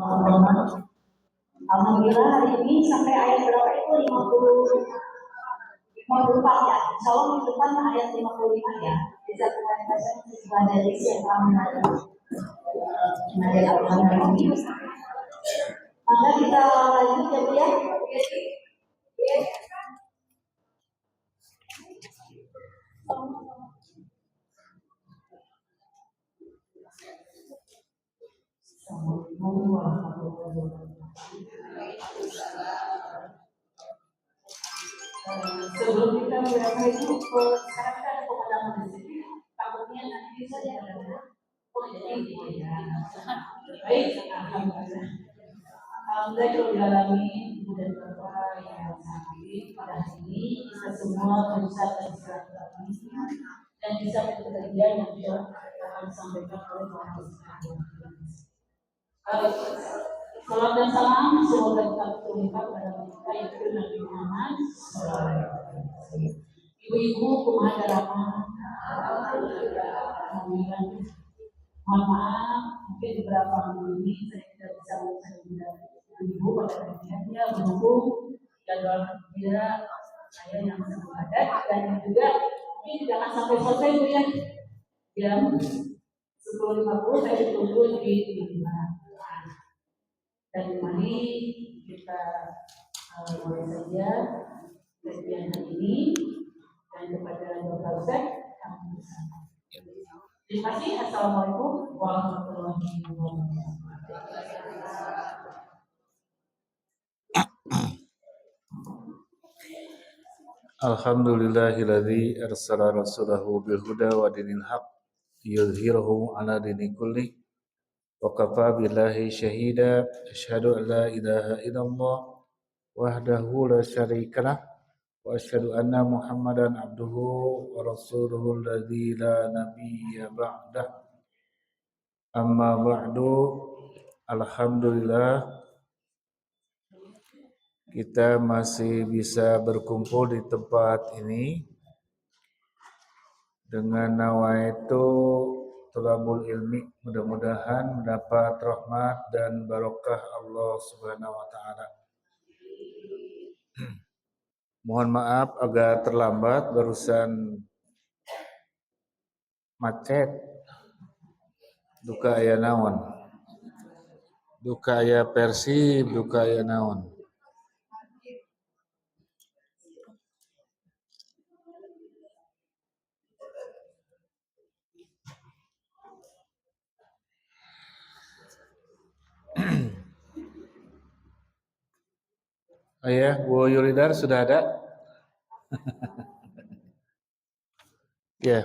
teman-teman. Alhamdulillah hari ini sampai ayat berapa itu 54 ya. Insya Allah minggu depan ayat 55 ya. Bisa kita baca dari yang ramai. Maka kita lanjut ya Bu ya. Sebelum kita mulai itu, sekarang kita ada pemadaman di sini. Takutnya nanti bisa ya ada. Oh jadi ya. Baik, alhamdulillah. Alhamdulillah kalau dialami dan bapak yang sakit pada hari ini kita semua berusaha dan silaturahmi dan bisa bekerja yang akan disampaikan oleh Bapak Salam dan salam semoga kita terlibat pada kita yaitu Nabi Muhammad. Ibu-ibu kumaha darah mohon maaf mungkin beberapa minggu ini saya tidak bisa mengucapkan ibu pada akhirnya mendukung jadwal kerja saya yang sedang padat dan juga ini tidak akan sampai selesai Bu ya jam 10.50 saya ditunggu di rumah. Dan mari kita mulai saja kajian hari ini dan kepada Dr. Ustaz kami bersama. Terima kasih. Assalamualaikum warahmatullahi wabarakatuh. Alhamdulillahilladzi arsala rasulahu bil huda wa dinil haq yudhhirahu ala dini kulli wa kafa billahi syahida asyhadu an la ilaha illallah wahdahu la syarikalah wa asyhadu anna muhammadan abduhu wa rasuluhu alladzi la nabiyya ba'dah amma ba'du. Alhamdulillah kita masih bisa berkumpul di tempat ini dengan nawaitu thalabul ilmi, mudah-mudahan mendapat rahmat dan barokah Allah Subhanahu wa taala. Mohon maaf agak terlambat, barusan macet. Duka aya naon? Duka aya Persib, duka aya naon? Ayah, Bu Yulidar sudah ada? Ya.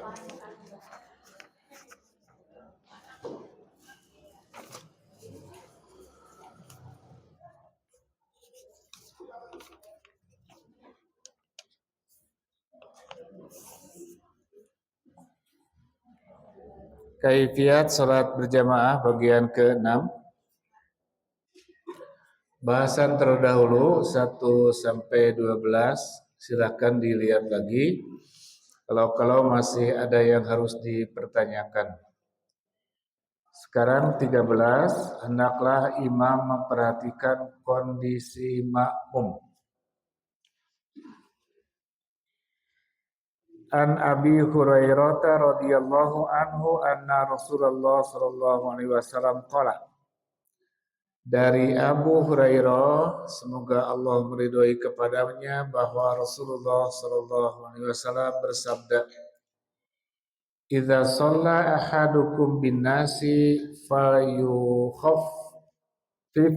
Kaifiat salat berjamaah bagian ke-6. Bahasan terdahulu 1 sampai 12 silakan dilihat lagi. Kalau masih ada yang harus dipertanyakan. Sekarang 13, hendaklah imam memperhatikan kondisi makmum. An Abi Hurairah radhiyallahu anhu anna Rasulullah sallallahu alaihi wasallam qala. Dari Abu Hurairah, semoga Allah meridhoi kepadanya, bahwa Rasulullah sallallahu alaihi wasallam bersabda, "Idza shalla ahadukum bin nasi falyukhaffif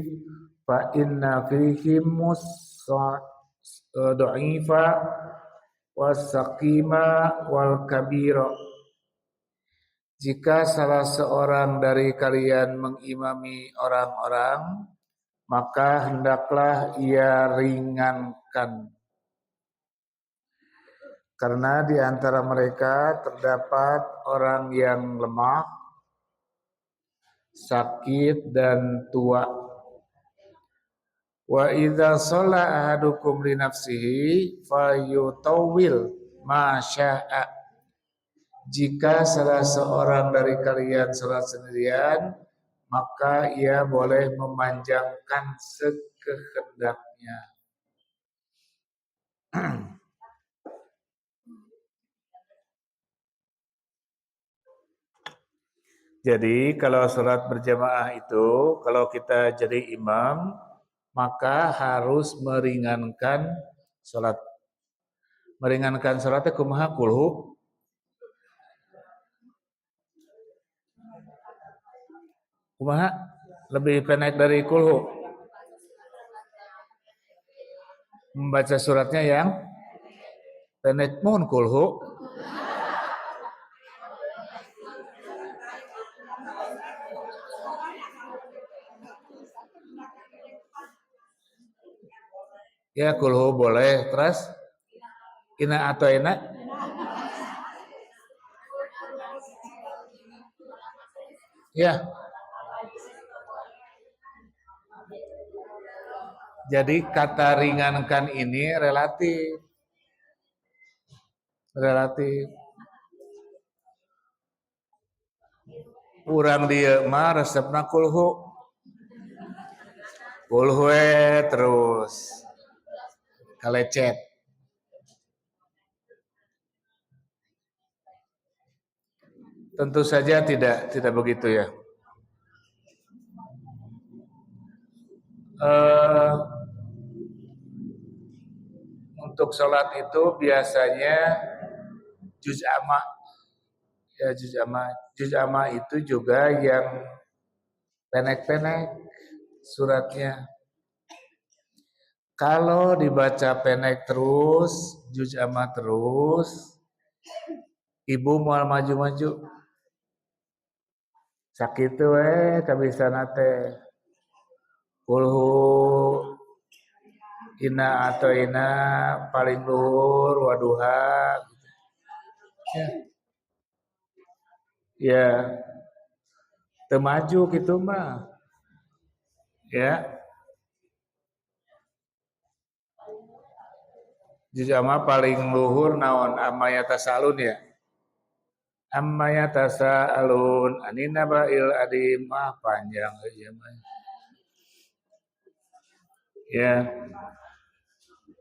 fa inna fihim dha'ifa wasaqima wal kabira." Jika salah seorang dari kalian mengimami orang-orang, maka hendaklah ia ringankan. Karena di antara mereka terdapat orang yang lemah, sakit dan tua. Wa idza shalla ahadukum li nafsihi fayutawwil ma syaa. Jika salah seorang dari kalian salat sendirian, maka ia boleh memanjangkan sekehendaknya. Jadi kalau sholat berjamaah itu, kalau kita jadi imam, maka harus meringankan sholat. Meringankan sholatnya kumaha kulhu? Kumaha? Lebih pendek dari kulhu. Membaca suratnya yang pendek mohon kulhu. Ya kulhu boleh. Terus ina atau ina? Ya. Jadi kata ringankan ini relatif. Relatif. Urang dia mah resepna kulhu. Kulhu terus kalecet. Tentu saja tidak begitu ya. Untuk sholat itu biasanya juz amma. Ya juz amma itu juga yang pendek-pendek suratnya. Kalau dibaca pendek terus, juz amma terus, ibu mau maju-maju. Sakit kabisana teh. Kulhu ina atau ina paling luhur waduha. Ya. Temaju gitu mah. Ya. Juz amma paling luhur naon amayata salun ya. Amayata salun anina ba'il adim panjang aja mah. Ya.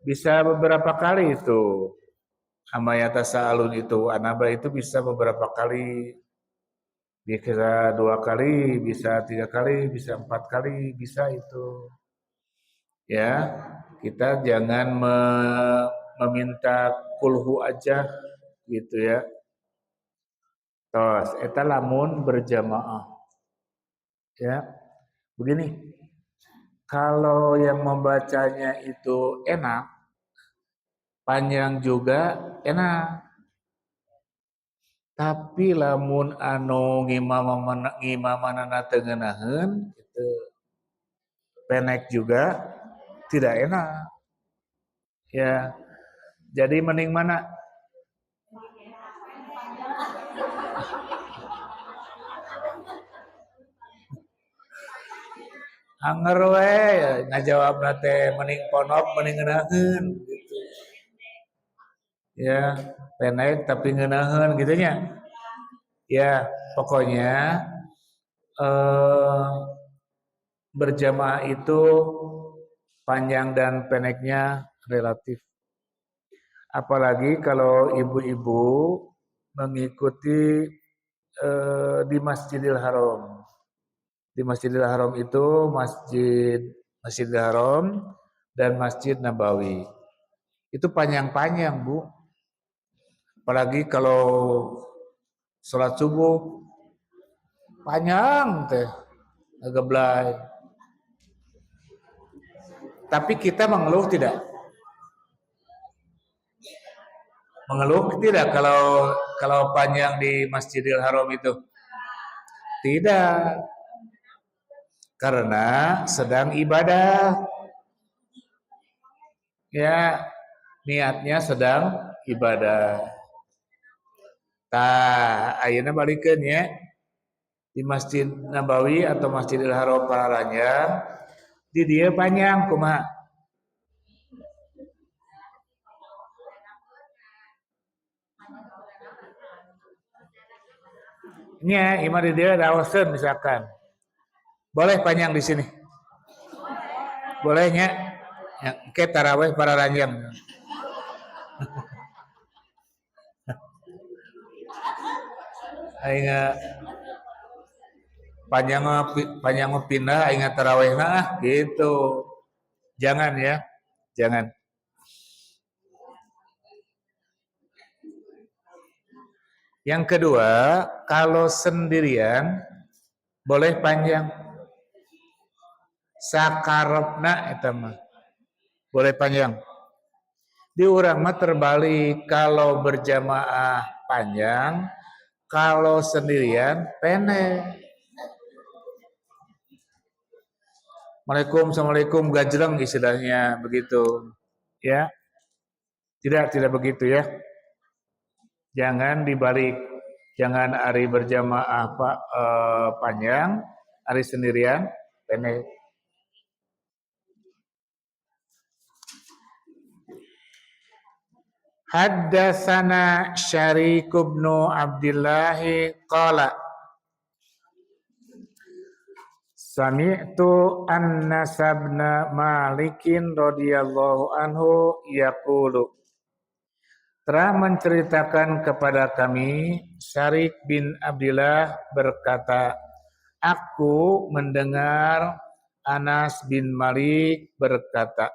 Bisa beberapa kali itu. Amayata salun itu anaba itu bisa beberapa kali. Bisa 2 kali, bisa 3 kali, bisa 4 kali, bisa itu. Ya, kita jangan meminta kulhu aja gitu ya. Tos, eta lamun berjamaah. Ya. Begini. Kalau yang membacanya itu enak, panjang juga enak. Tapi lamun anu ngimamanana teu ngeunaheun gitu. Pendek juga tidak enak. Ya. Jadi mending mana? Anger we ngajawabna teh mending ponok mending ngeunaheun gitu. Ya, pendek tapi ngeunaheun gitu nya. Ya, pokoknya berjamaah itu panjang dan pendeknya relatif. Apalagi kalau ibu-ibu mengikuti di Masjidil Haram. Di Masjidil Haram itu Masjidil Haram dan Masjid Nabawi. Itu panjang-panjang, Bu. Apalagi kalau sholat subuh panjang teh, ngegeblay. Tapi kita mengeluh tidak? Mengeluh tidak kalau panjang di Masjidil Haram itu? Tidak. Karena sedang ibadah. Ya, niatnya sedang ibadah. Tah, ayeuna balikeun ya. Di Masjid Nabawi atau Masjidil Haram Pararanjang, di dia panjang kumaha? Nya, imah di dia daoseun misalkan. Boleh panjang di sini. Bolehnya. Ya, ke taraweh para ranjang. Aing panjang pindah aing taraweh gitu. Jangan ya. Jangan. Yang kedua, kalau sendirian boleh panjang. Sakarepna eta mah. Boleh panjang. Di urang mah terbalik, kalau berjamaah panjang, kalau sendirian pendek. Assalamualaikum gajreng istilahnya begitu. Ya. Tidak begitu ya. Jangan dibalik. Jangan hari berjamaah panjang, hari sendirian pendek. Haddatsana Syariq bin Abdullah qala Sami'tu Anas bin Malikin radhiyallahu anhu yaqulu. Telah menceritakan kepada kami Syariq bin Abdullah berkata, aku mendengar Anas bin Malik berkata,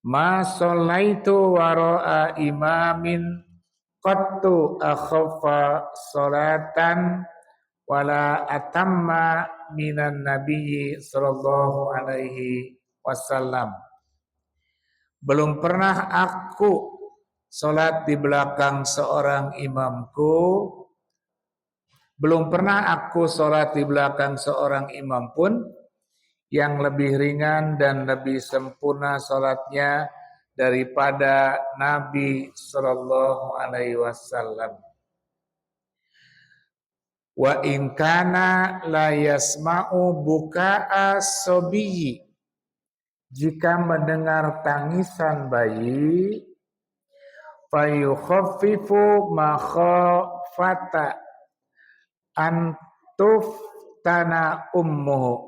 ma shallaitu wara'a imamin qattu akhaffa salatan wala atamma minan nabiyyi sallallahu alaihi wasallam. Belum pernah aku salat di belakang seorang imamku. Belum pernah aku salat di belakang seorang imam pun yang lebih ringan dan lebih sempurna salatnya daripada Nabi sallallahu alaihi wasallam. Wa in kana la yasma'u buka'a sabiyyi. Jika mendengar tangisan bayi, fayukhaffifu makhafata antuf tana ummuhu.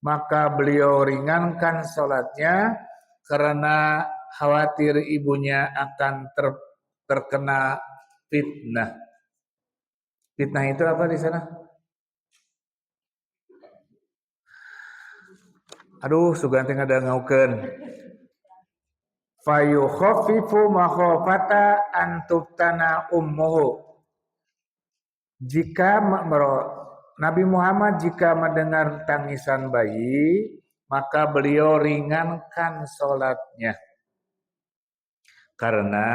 Maka beliau ringankan salatnya karena khawatir ibunya akan terkena fitnah. Fitnah itu apa di sana? Aduh, suganti ada ngaukeun. Fayukhaffifu makhafata antuftana ummuhu. Jika Nabi Muhammad jika mendengar tangisan bayi, maka beliau ringankan salatnya. Karena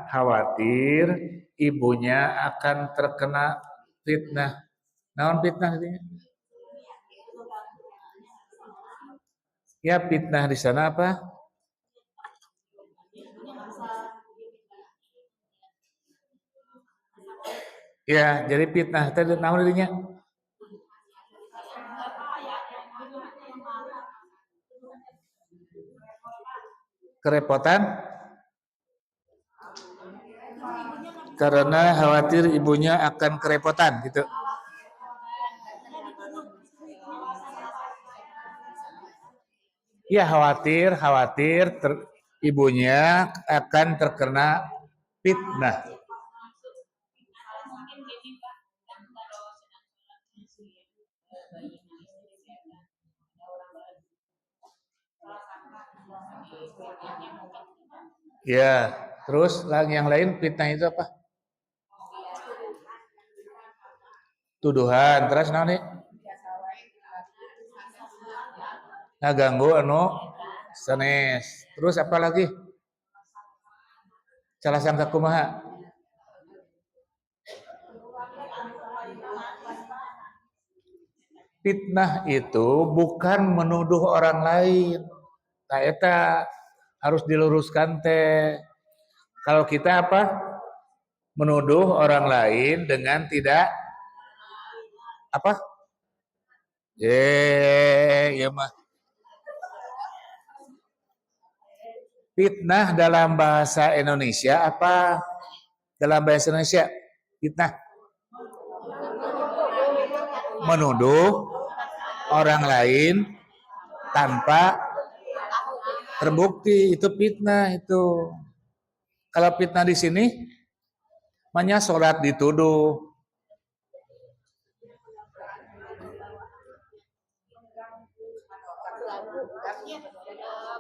khawatir ibunya akan terkena fitnah. Naon fitnah ini? Ya, fitnah di sana apa? Ya, jadi fitnah tadi naon dirinya? Kerepotan? Karena khawatir ibunya akan kerepotan gitu. Ya, khawatir ibunya akan terkena fitnah. Ya, terus yang lain fitnah itu apa? Tuduhan, terus naon nih? Ngaganggu anu sanes. Terus apa lagi? Salah sangka kumaha? Fitnah itu bukan menuduh orang lain. Nah, eta harus diluruskan teh. Kalau kita apa? Menuduh orang lain dengan tidak apa? Ya mah. Fitnah dalam bahasa Indonesia apa? Dalam bahasa Indonesia, fitnah. Menuduh orang lain tanpa terbukti, itu fitnah itu. Kalau fitnah di sini namanya sholat dituduh.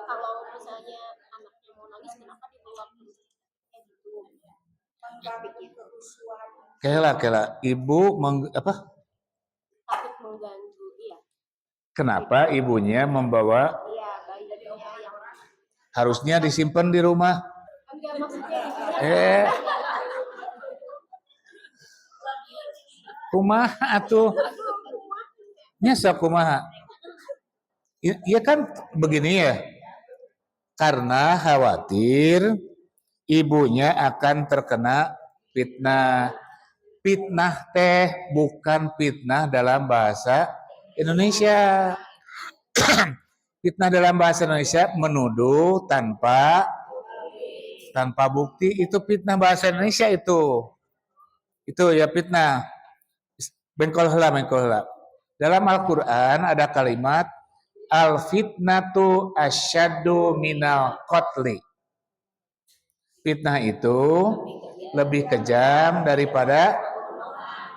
Kalau misalnya anaknya mau nangis, kenapa ditolak? Kela ibu Takut mengganggu, iya. Kenapa ibunya membawa? Iya, bayinya yang Harusnya disimpan di rumah. enggak maksudnya. Kumaha atuh? Nyasa kumaha? Iya kan begini ya. Karena khawatir ibunya akan terkena fitnah. Fitnah teh bukan fitnah dalam bahasa Indonesia. Fitnah dalam bahasa Indonesia menuduh tanpa bukti, itu fitnah bahasa Indonesia itu. Itu ya fitnah. Bengkol heula. Dalam Al-Qur'an ada kalimat al-fitnatu asyaddu minal qatli. Fitnah itu lebih kejam daripada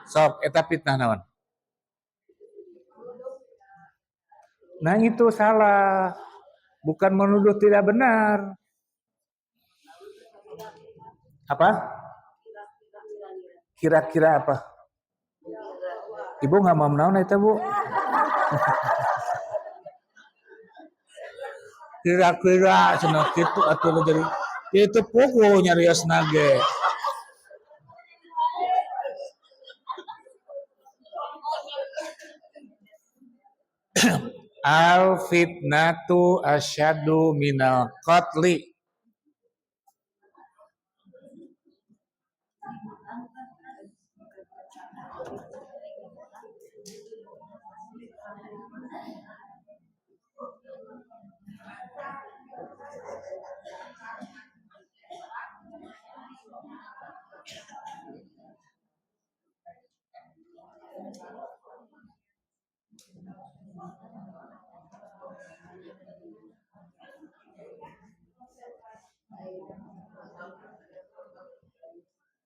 sok eta fitnah naon? Nah itu salah. Bukan menuduh tidak benar. Apa? Kira-kira apa? Ibu nggak mau menaun itu bu? Kira-kira cenah kitu atuh jadi itu pokok nyarios nage. Al fitnatu asyadu minal qatli.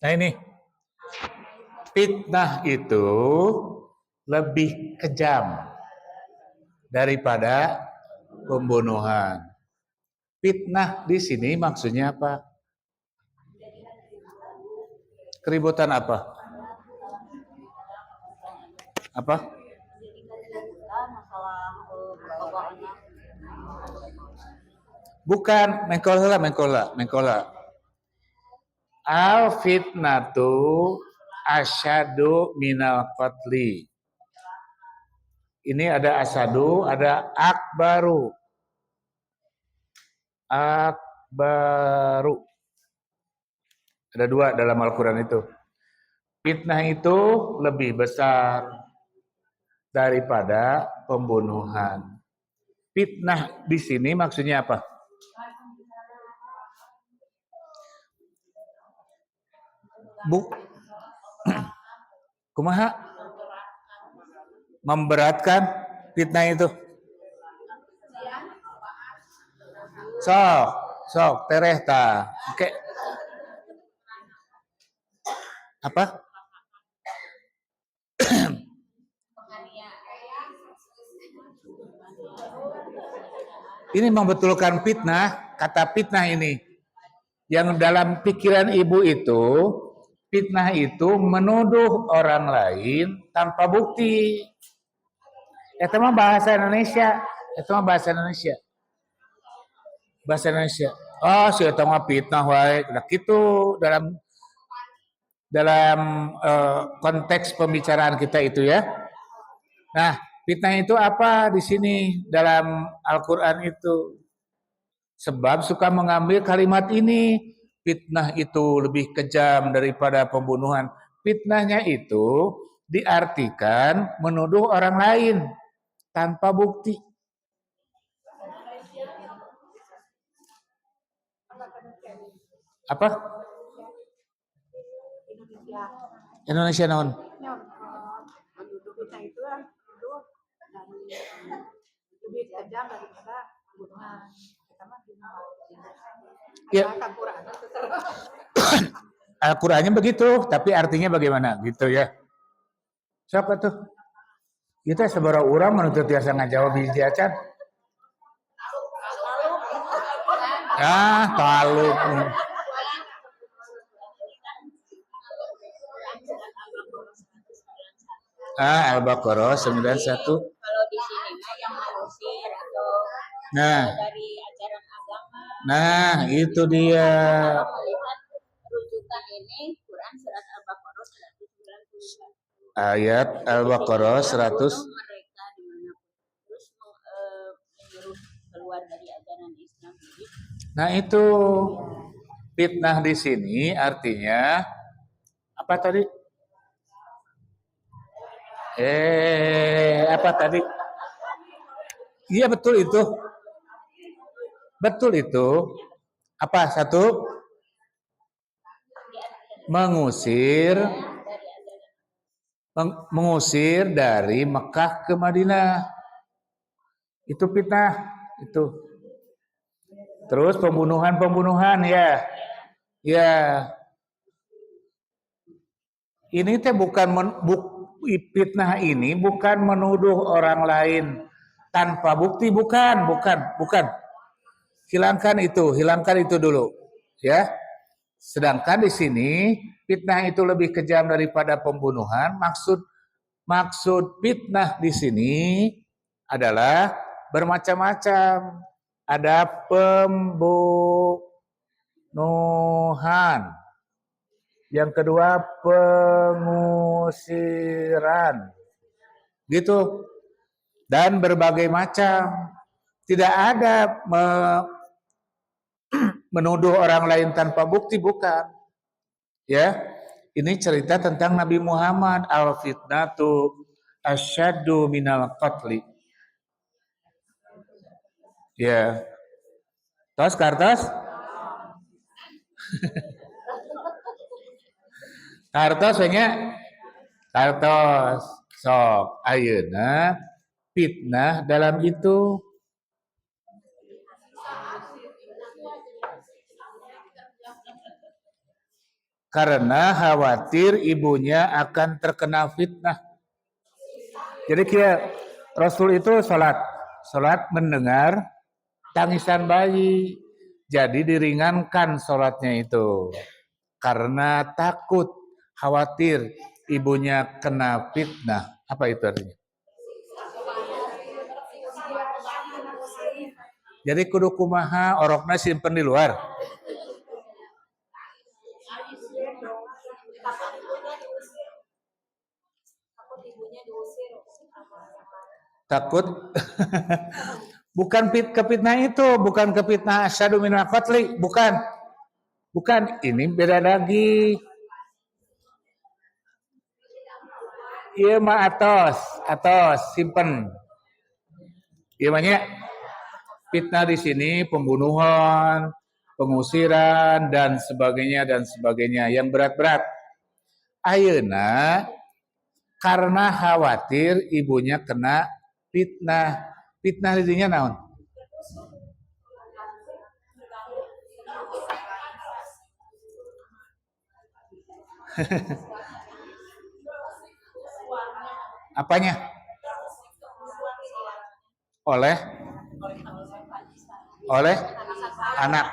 Nah ini fitnah itu lebih kejam daripada pembunuhan. Fitnah di sini maksudnya apa? Keributan apa? Apa? Bukan, mengkola. Al fitnatu asyadu minal qatli. Ini ada asadu, ada akbaru. Akbaru. Ada dua dalam Al-Quran itu. Fitnah itu lebih besar daripada pembunuhan. Fitnah di sini maksudnya apa? Kumaha? Memberatkan fitnah itu. Sok tereh ta. Oke. Apa? Ini membetulkan fitnah, kata fitnah ini. Yang dalam pikiran ibu itu, fitnah itu menuduh orang lain tanpa bukti. Itu mah bahasa Indonesia. Bahasa Indonesia. Oh, si eta mah fitnah wae. Nah, gitu dalam konteks pembicaraan kita itu ya. Nah, fitnah itu apa di sini dalam Al-Qur'an itu? Sebab suka mengambil kalimat ini, fitnah itu lebih kejam daripada pembunuhan. Fitnahnya itu diartikan menuduh orang lain tanpa bukti. Apa? Indonesia naon? lebih kejam daripada pembunuhan. Kita mah gimana? Ya. Al-Quran itu terus. Al-Qur'annya begitu, tapi artinya bagaimana gitu ya. Siapa tuh? Kita seberapa orang menuntut biasa ngajawab hiji acan. Taluk. Al-Baqarah 91. Kalau di sini mah yang mengusir atau Nah, dari ajaran agama. nah itu dia. Kalau melihat rujukan ini Quran surat Al-Baqarah 190. Ayat Al-Baqarah 100. Mereka dimanapun terus menyuruh keluar dari ajaran Islam. Nah itu fitnah di sini artinya apa tadi? Apa tadi? Iya betul itu. Betul itu. Apa satu? Mengusir dari Mekah ke Madinah. Itu fitnah itu. Terus pembunuhan ya. Ya. Ini teh fitnah ini bukan menuduh orang lain tanpa bukti, bukan. Hilangkan itu dulu, ya. Sedangkan di sini fitnah itu lebih kejam daripada pembunuhan. Maksud fitnah di sini adalah bermacam-macam. Ada pembunuhan. Yang kedua pengusiran. Gitu. Dan berbagai macam. Tidak ada menuduh orang lain tanpa bukti, bukan. Ya. Ini cerita tentang Nabi Muhammad. Al-fitnatu asyaddu minal qatli. Ya. Tos kartos? Kartos sok ayeuna fitnah dalam itu karena khawatir ibunya akan terkena fitnah. Jadi Rasul itu salat mendengar tangisan bayi. Jadi diringankan salatnya itu karena takut, khawatir ibunya kena fitnah. Apa itu artinya? Jadi kudu kumaha orokna simpen di luar. Takut bukan kefitnah itu, bukan kefitnah asyadu minal qatli, bukan. Ini beda lagi. Iya mah atos simpen. Iya banyak fitnah di sini pembunuhan, pengusiran dan sebagainya yang berat-berat. Ayeuna karena khawatir ibunya kena fitnah. Fitnah didinya naon? Apanya? Oleh anak.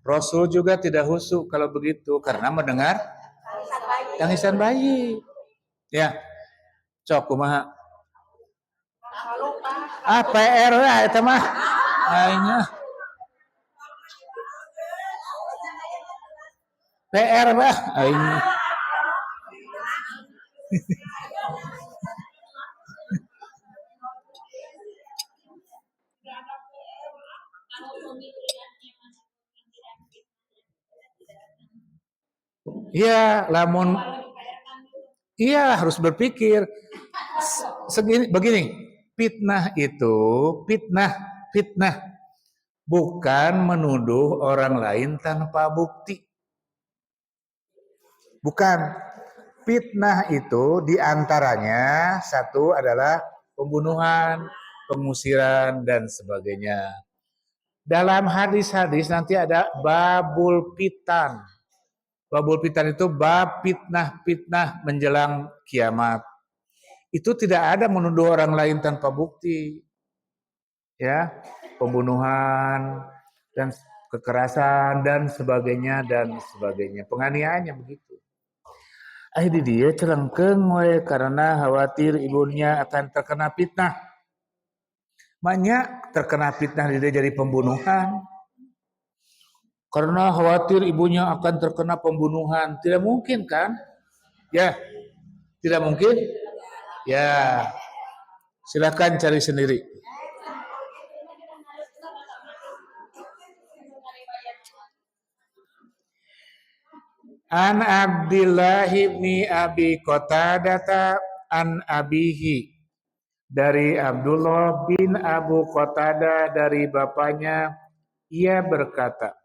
Rasul juga tidak husu kalau begitu karena mendengar tangisan bayi. Ya. Cok kumaha? PR lah eta mah. Aingnya. PR bah aingnya. Iya, lamun iya harus berpikir begini, fitnah itu fitnah bukan menuduh orang lain tanpa bukti. Bukan. Fitnah itu diantaranya satu adalah pembunuhan, pengusiran dan sebagainya. Dalam hadis-hadis nanti ada babul fitan. Babul fitan itu bab fitnah-fitnah menjelang kiamat. Itu tidak ada menuduh orang lain tanpa bukti. Ya, pembunuhan dan kekerasan dan sebagainya. Penganiayaannya begitu. Akhirnya dia celengkeung we karena khawatir ibunya akan terkena fitnah. Maknya terkena fitnah dia jadi pembunuhan. Karena khawatir ibunya akan terkena pembunuhan. Tidak mungkin kan? Ya, tidak mungkin? Ya, silakan cari sendiri. An Abdillah bin Abi Qatadah an abihi, dari Abdullah bin Abu Qatadah dari bapaknya, ia berkata,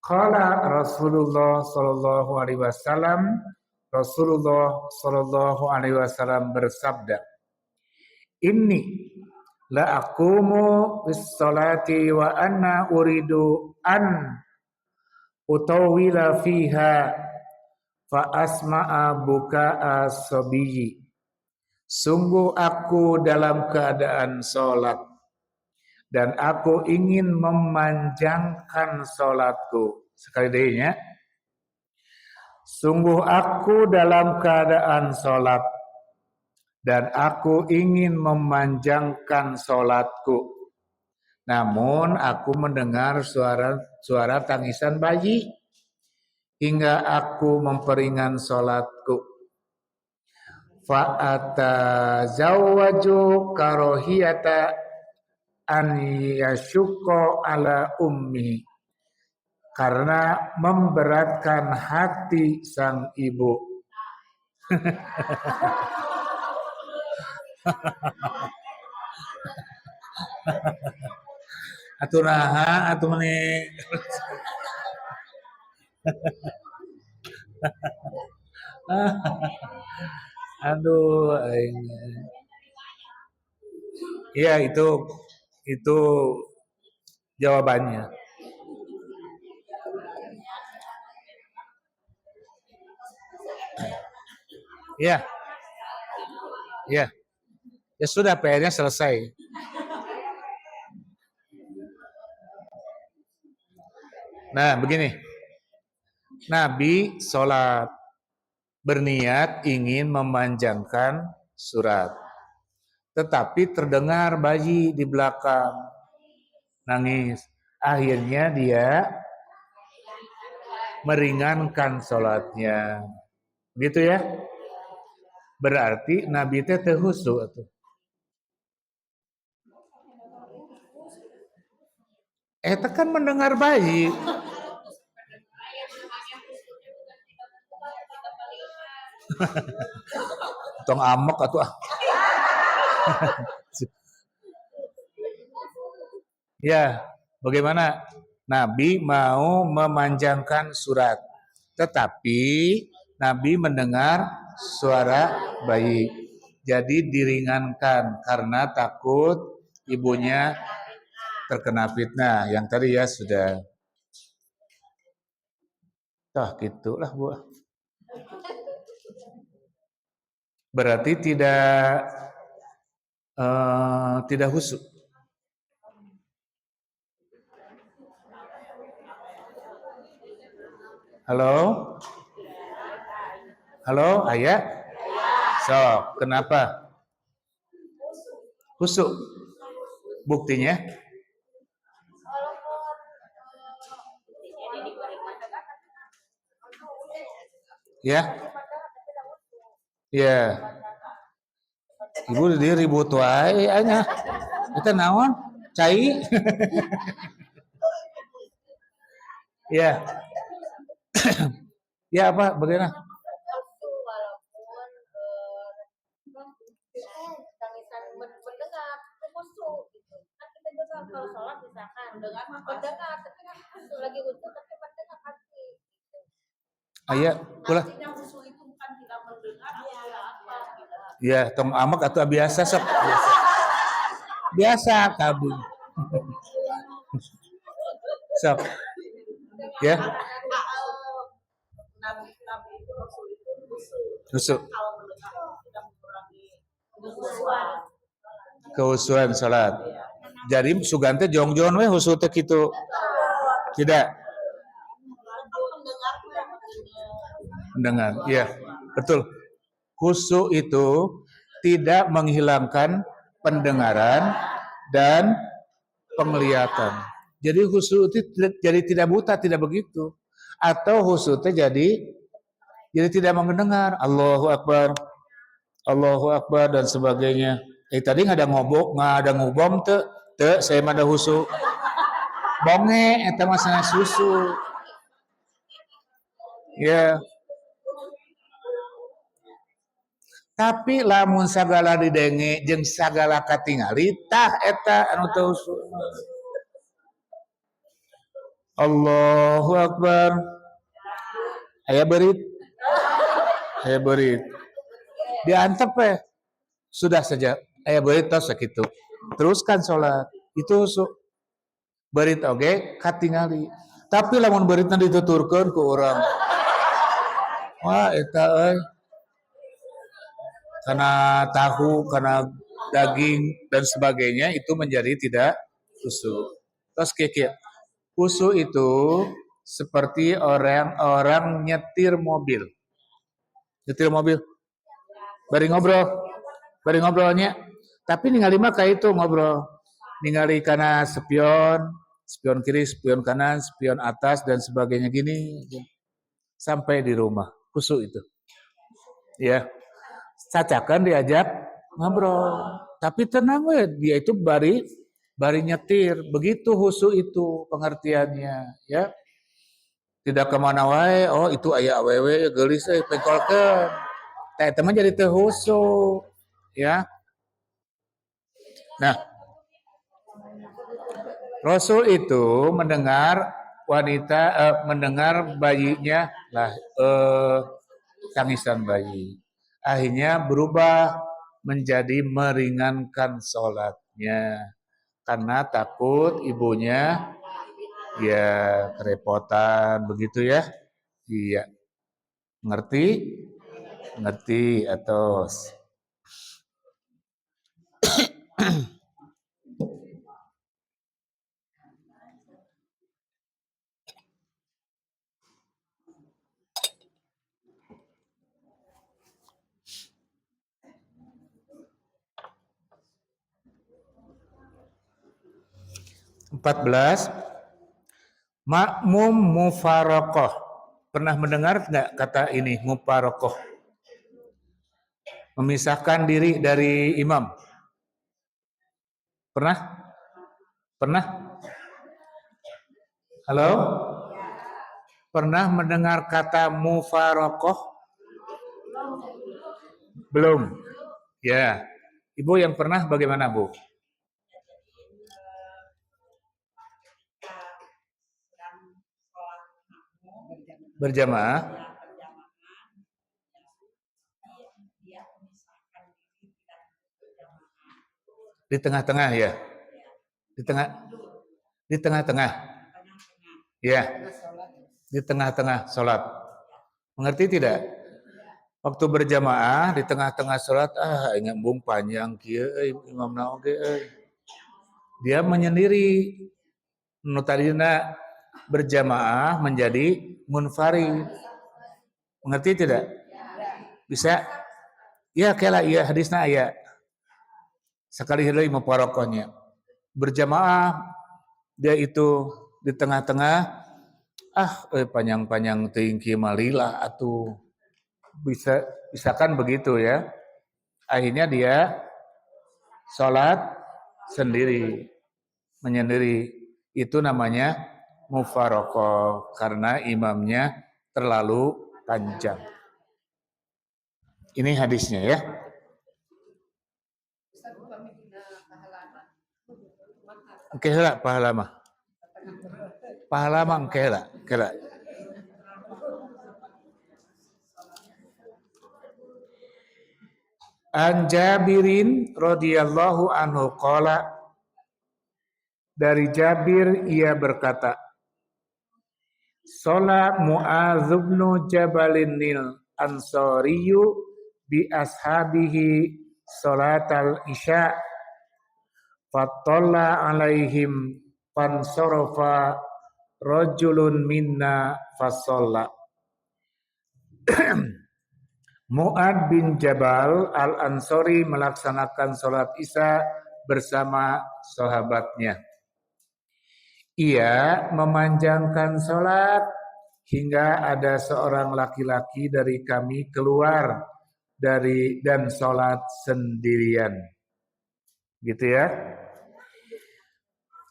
qala Rasulullah sallallahu alaihi wasallam, Rasulullah sallallahu alaihi wasallam bersabda, inni la aqumu bis salati wa anna uridu an utawila fiha fa asma'a buka'a sabiyyi. Sungguh aku dalam keadaan sholat dan aku ingin memanjangkan sholatku. Sekali lagi ya. Sungguh aku dalam keadaan sholat dan aku ingin memanjangkan sholatku. Namun aku mendengar suara tangisan bayi hingga aku memperingan sholatku. Fa'atazawwaju karohiyata an yashukko ala ummi, karena memberatkan hati sang ibu. Atuh naha atuh meni. Aduh, iya itu jawabannya. Ya, ya, ya sudah PR-nya selesai. Nah, begini, Nabi sholat berniat ingin memanjangkan surat. Tetapi terdengar bayi di belakang nangis. Akhirnya dia meringankan sholatnya. Gitu ya. Berarti Nabi teh teu husu atuh. Eta kan mendengar bayi. Tong amok atuh. Ya, bagaimana? Nabi mau memanjangkan surat, tetapi Nabi mendengar suara bayi, jadi diringankan karena takut ibunya terkena fitnah. Yang tadi ya sudah. Tah gitulah Bu. Berarti tidak husuk. Halo? Halo, Ayah? Sok, kenapa? Husuk. Buktinya? Ya? Ya. Ibu dia ribut wae anya. Eta naon? Cai? Ya. Ya apa? Bagaimana? Tangisan mendengar khusyuk gitu. Kan kita juga kalau sholat misalkan mendengar tapi kan khusyuk lagi khusyuk tapi mendengar hati gitu. Aya, ulah. Artinya khusyuk itu bukan tidak mendengar atau apa gitu. Ya, tong amak atau biasa sok. Biasa kabung. Sok. Ya. Husuk. Kehusuan salat. Jadi sugante jongjon we husuk teh kitu. Tidak. Mendengar. Iya, betul. Khusyuk itu tidak menghilangkan pendengaran dan penglihatan. Jadi khusyuk itu jadi tidak buta, tidak begitu. Atau khusyuk itu jadi tidak mendengar. Allahu Akbar dan sebagainya. Tadi nggak ada ngubom te saya mah ada khusyuk. Bonge eta mah sanes susu. Ya. Tapi lamun sagala didenge jeung sagala katingali tah eta anu teu usul. Allahu Akbar. Aya beurit. Diantep sudah saja. Aya beurit tos sakitu. Teruskan salat. Itu usul. Beurit oge katingali. Tapi lamun beuritna dituturkeun ku urang. Wah eta euy. Karena tahu, karena daging dan sebagainya itu menjadi tidak khusyuk. Terus kikir. Khusyuk itu seperti orang nyetir mobil. Nyetir mobil. Bari ngobrolnya. Tapi ningali mah kayak itu ngobrol. Ningali kana spion kiri, spion kanan, spion atas dan sebagainya gini. Sampai di rumah. Khusyuk itu. Ya. Cacakan diajak ngobrol, tapi tenang we, dia itu bari nyetir, begitu khusyuk itu pengertiannya, ya. Tidak kemana wae, oh itu aya awewe geulis pengkolkeun, teh teman jadi teu khusyuk, ya. Nah, Rasul itu mendengar bayinya tangisan bayi. Akhirnya berubah menjadi meringankan sholatnya karena takut ibunya ya kerepotan begitu ya. Iya. Ngerti atau 14. Makmum mufarokoh. Pernah mendengar nggak kata ini mufarokoh? Memisahkan diri dari imam. Pernah? Halo? Pernah mendengar kata mufarokoh? Belum. Ya. Ibu yang pernah bagaimana, Bu? Berjamaah. Di tengah-tengah ya. Di tengah-tengah. Ya. Di tengah-tengah sholat. Mengerti tidak? Waktu berjamaah di tengah-tengah sholat, ngembung panjang kieu imam naoge dia menyendiri. Nu tadina berjamaah menjadi munfarid. Mengerti tidak? Bisa? Ya kela iya hadisna aya. Sekali deui mufaroqahnya. Berjamaah dia itu di tengah-tengah panjang-panjang teuing kieu malila atuh. Bisakan begitu ya. Akhirnya dia sholat sendiri, menyendiri. Itu namanya mufaroqah karena imamnya terlalu panjang. Ini hadisnya ya. Engke heula pahala mah. Engke heula. An Jabirin radhiyallahu anhu qala Dari Jabir ia berkata, Sholat Mu'adz bin Jabalin Ansariyu bi ashabihi sholatal isya fattalla alaihim fansarafa rajulun minna fasalla. Mu'adz bin Jabal al-Ansari melaksanakan sholat isya bersama sahabatnya. Ia memanjangkan sholat hingga ada seorang laki-laki dari kami keluar dan sholat sendirian. Gitu ya.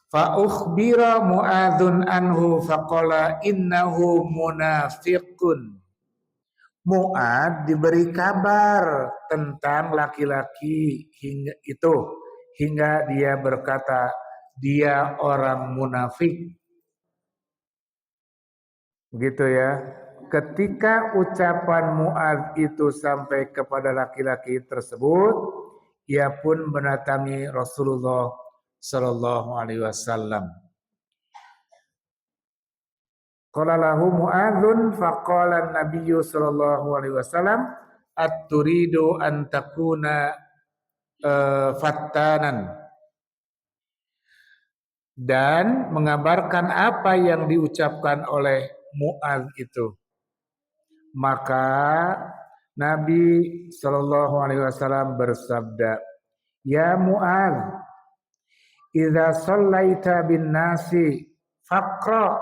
Fa ukhbira Mu'adzun anhu faqala innahu munafiqun. Mu'adz diberi kabar tentang laki-laki hingga dia berkata, dia orang munafik. Begitu ya. Ketika ucapan Mu'adz itu sampai kepada laki-laki tersebut, ia pun mendatangi Rasulullah sallallahu alaihi wasallam. Qala lahu Mu'adzun faqala an-nabiy sallallahu alaihi wasallam at-turidu an takuna fattanan. Dan mengabarkan apa yang diucapkan oleh Mu'adz itu. Maka Nabi sallallahu alaihi wasallam bersabda, "Ya Mu'adz, idza shallaita bin nasi faqra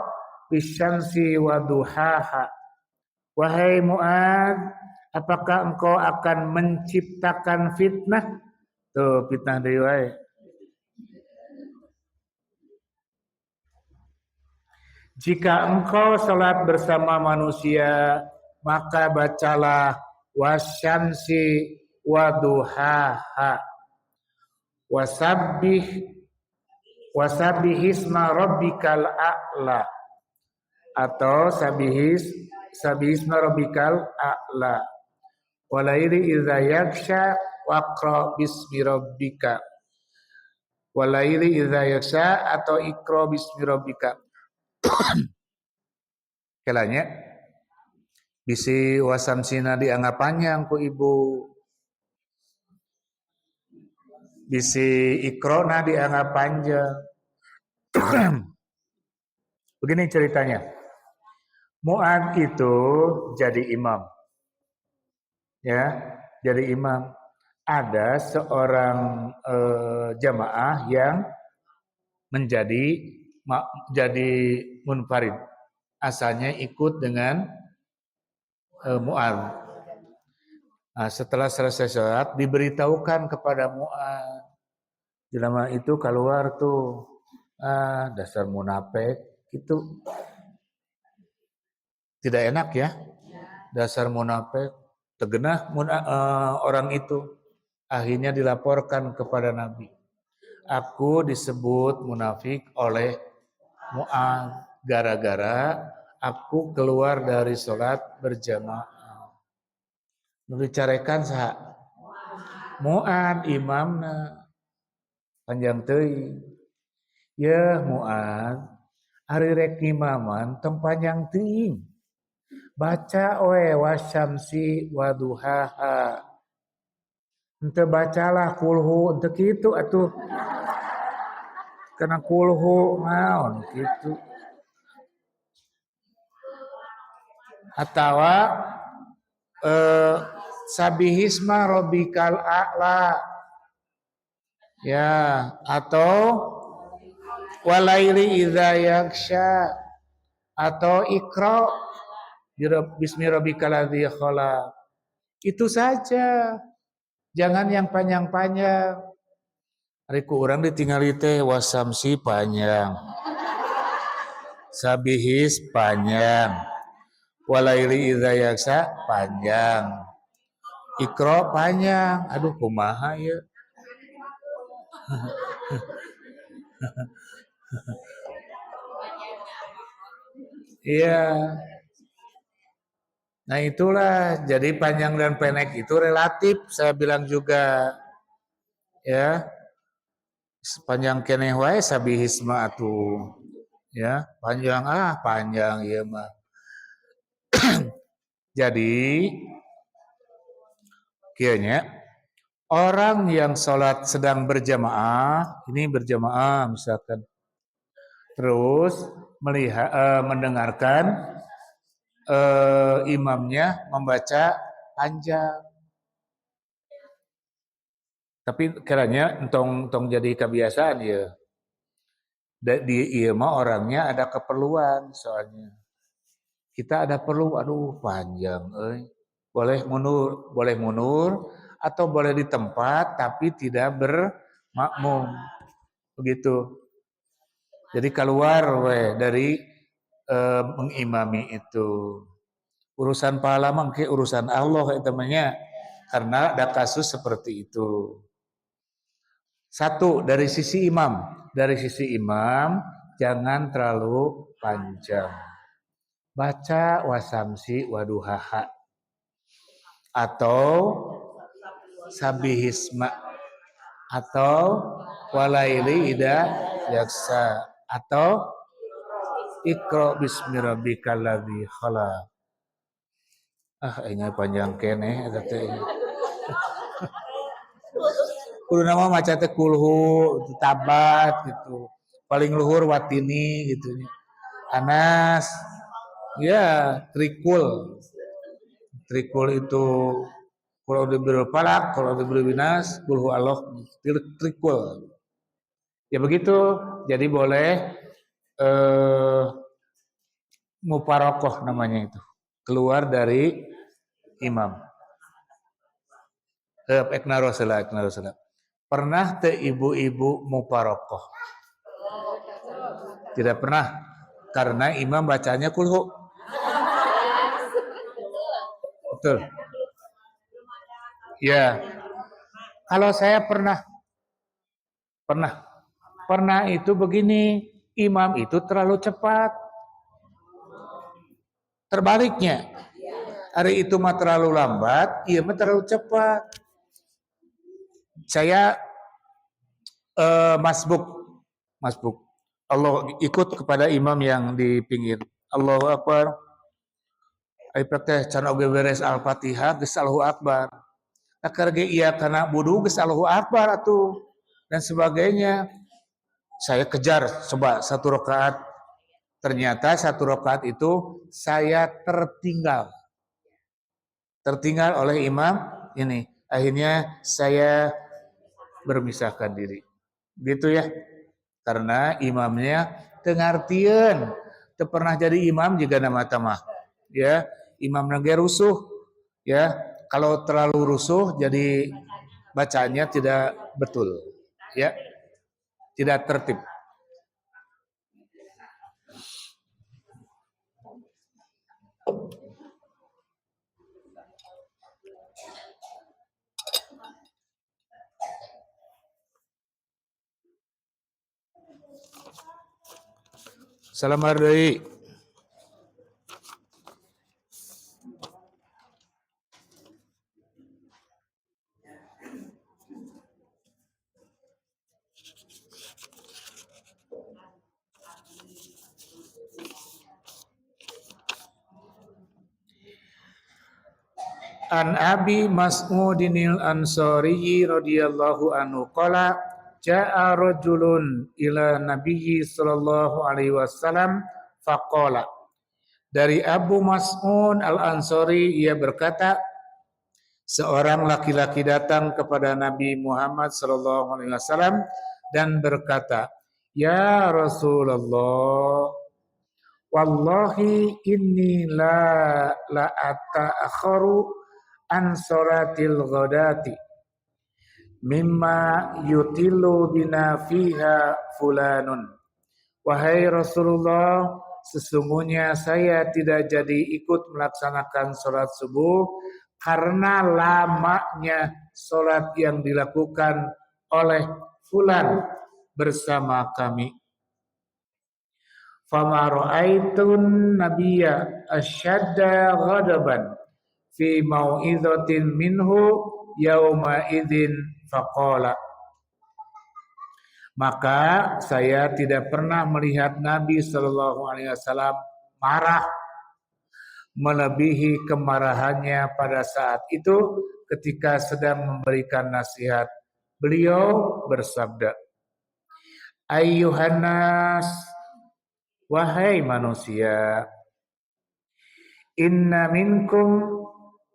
bisyamsi wa duhaha." Wahai Mu'adz, apakah engkau akan menciptakan fitnah? Tuh, fitnah deui wae. Jika engkau salat bersama manusia, maka bacalah wasyamsi waduhaha wasabihisma rabbikal a'la atau sabihisma rabbikal a'la walaili idza yaksha waqra bismi rabbika walaili idza yaksha atau iqra bismi rabbika. Kelanya bisi wasamsina dianggap panjang ku ibu, bisi ikrona dianggap panjang. Begini ceritanya, Mu'adz itu jadi imam, ya, jadi imam. Ada seorang jamaah yang jadi munfarid. Asalnya ikut dengan Mu'adz. Nah, setelah selesai sholat diberitahukan kepada Mu'adz. Jelema itu keluar tuh, dasar munafik itu. Tidak enak ya, dasar munafik. Tegenah orang itu. Akhirnya dilaporkan kepada Nabi. Aku disebut munafik oleh Mu'adz gara-gara aku keluar dari sholat berjamaah. Dicarekan saha? Mu'adz imamna panjang teuing. Ya Mu'adz, ari rek imaman tong panjang teuing. Baca we wasyamsi waduhaha. Henteu bacalah kulhu henteu kitu atuh. Kana kulhu naon kitu. Atawa sabihisma rabbikal a'la, ya, atau walaili idza yaksha, atau iqra bismi rabbikal ladzi khalaq. Itu saja, jangan yang panjang-panjang. Ariku urang ditinggali teh wasamsi panjang, sabihis panjang, walaili idza yaksha panjang, Iqra panjang. Aduh kumaha ya. Iya. Nah itulah, jadi panjang dan pendek itu relatif, saya bilang juga. Ya. Sepanjang keneh wae sabihisma atuh. Ya, panjang ieu mah. Jadi kieu nya orang yang sholat sedang berjamaah, ini berjamaah misalkan, terus mendengarkan imamnya membaca panjang. Tapi kiranya entong jadi kebiasaan ya. Di ieu mah orangnya ada keperluan soalnya. Kita ada perlu, aduh panjang euy. Boleh mundur atau boleh di tempat tapi tidak bermakmum. Begitu. Jadi keluar dari mengimami itu. Urusan pahala mah urusan Allah temannya. Karena ada kasus seperti itu. Satu, dari sisi imam. Dari sisi imam jangan terlalu panjang. Baca wasamsi waduhaha atau sabihisma atau walaili ida yaksa atau Iqra bismi rabbikal ladzi khalaq. Ini panjang keneh eta teh. Kudu nama maca teh kulhu, tabat gitu. Paling luhur watini gitu. Anas, ya trikul. Trikul itu kalau diberi palak, kalau diberi binas, kulhu Allah trikul. Ya begitu. Jadi boleh muparokoh namanya itu. Keluar dari imam. Eknarosela. Pernah teh ibu-ibu muparokoh? Tidak pernah. Karena imam bacanya kulhu. Betul. Ya. Kalau saya pernah itu begini, imam itu terlalu cepat. Terbaliknya, hari itu mah terlalu lambat, ia mah terlalu cepat. Saya masbuk. Allah ikut kepada imam yang di pinggir. Allahu Akbar. Ai teh can oge beres Al-Fatihah geus Allahu Akbar. Akar ge ieu kana wudu geus Allahu Akbar atuh dan sebagainya. Saya kejar coba 1 rakaat. Ternyata 1 rakaat itu saya tertinggal oleh imam ini. Akhirnya saya bermisahkan diri. Gitu ya. Karena imamnya teu ngartieun, teu pernah jadi imam juga nama tamah. Ya, imam nage rusuh. Ya, kalau terlalu rusuh jadi bacanya tidak betul. Ya. Tidak tertib. Salam deui. An Abi Mas'udinil Ansari radhiyallahu anhu qala ja'a rajulun ila Nabiyyi sallallahu alaihi wasallam faqala. Dari Abu Mas'ud Al-Ansari ia berkata, seorang laki-laki datang kepada Nabi Muhammad sallallahu alaihi wasallam dan berkata, "Ya Rasulullah, wallahi inni la ata'akharu an salatil ghadati mimma yutilu bina fiha fulanun." Wahai Rasulullah, sesungguhnya saya tidak jadi ikut melaksanakan sholat subuh karena lamanya sholat yang dilakukan oleh fulan bersama kami. Fama ra'aitun nabiyya asyadda ghadaban fi mau'izatin minhu yauma idzin faqala. Maka saya tidak pernah melihat Nabi Shallallahu Alaihi Wasallam marah melebihi kemarahannya pada saat itu ketika sedang memberikan nasihat. Beliau bersabda, Ayyuhannas, wahai manusia, inna minkum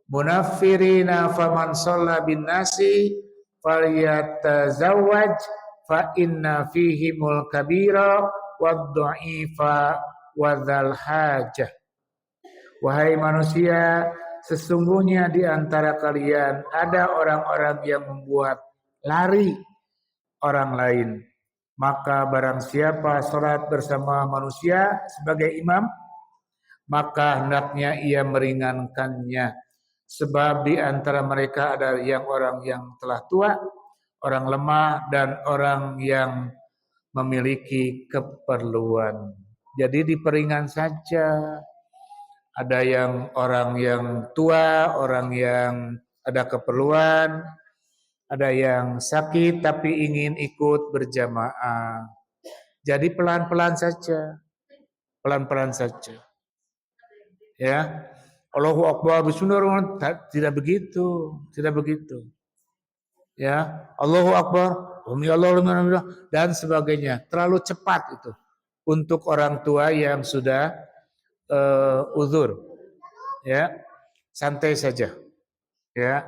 munaffirina faman shalla bin nasi falyatazawwaj fa inna fihimul kabira wad dha'ifa wadzal hajah. Wahai manusia, sesungguhnya di antara kalian ada orang-orang yang membuat lari orang lain. Maka barang siapa salat bersama manusia sebagai imam, maka hendaknya ia meringankannya. Sebab di antara mereka ada orang yang telah tua, orang lemah, dan orang yang memiliki keperluan. Jadi diperingan saja. Ada yang orang yang tua, orang yang ada keperluan, ada yang sakit tapi ingin ikut berjamaah. Jadi pelan-pelan saja. Pelan-pelan saja. Ya. Allahu Akbar bismillah, tidak begitu, tidak begitu. Ya, Allahu Akbar, dan sebagainya. Terlalu cepat itu untuk orang tua yang sudah uzur. Ya. Santai saja. Ya.